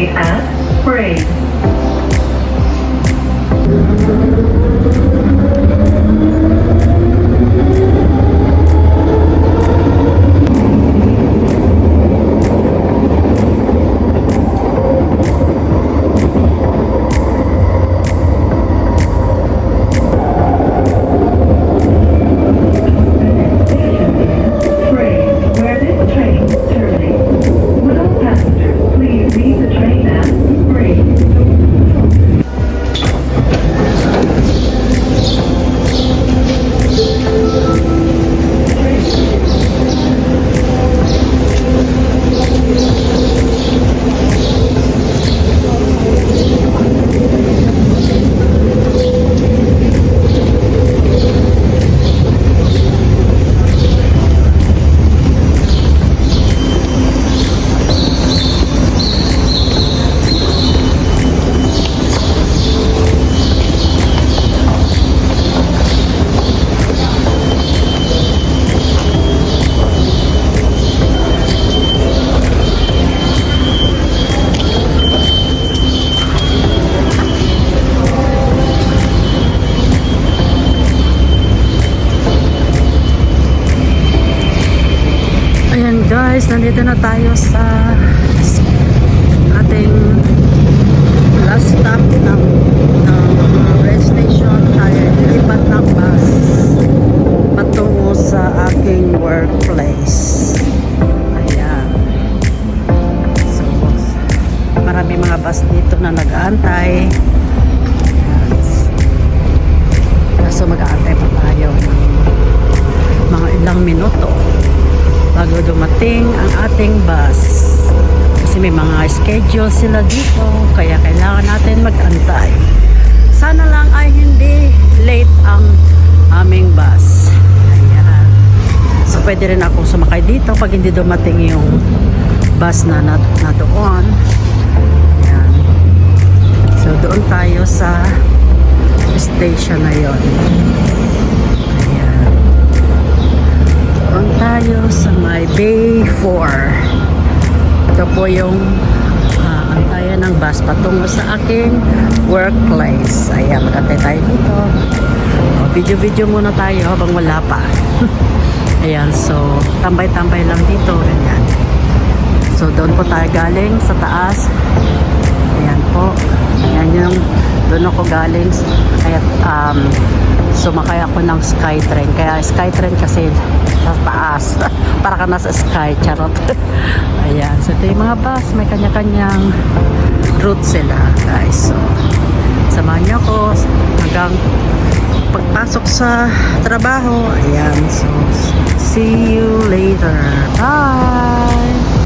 Stay at Parade. Guys, nandito na tayo sa ating last stop ng rail station. Tayo lilipat ng bus patungo sa aking workplace. Ayan. So, marami mga bus dito na nag-aantay. So, mag-aantay pa tayo ng mga ilang minuto bago dumating ang ating bus, kasi may mga schedule sila dito, kaya kailangan natin mag-antay. Sana lang ay hindi late ang aming bus. Ayan. So pwede rin akong sumakay dito pag hindi dumating yung bus na doon. Ayan. So doon tayo sa station na yon. Tayo sa may Bay 4. Ito po yung antayan ng bus patungo sa aking workplace. Ayan, magantay tayo dito. Video-video muna tayo habang wala pa. Ayan, so tambay-tambay lang dito. Ganyan. So doon po tayo galing sa taas. Ayan po. Ayan yung doon ako galing. Kaya sumakay ako ng Skytrain. Kaya Skytrain kasi sa taas. Para ka nasa sky. Charot. Ayan. So ito yung mga bus. May kanya-kanyang route sila, guys. So samahan niyo ako hanggang pagpasok sa trabaho. Ayan. So see you later. Bye!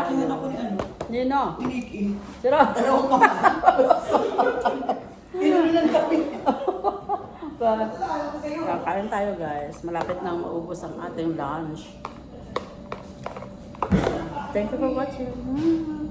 Nakihan ako ni ano, Nino. ni Nikki. Sira. Dalawang pa. Inulan kami. Kakain tayo guys. Malapit na maubos ang ating lunch. Thank you for watching.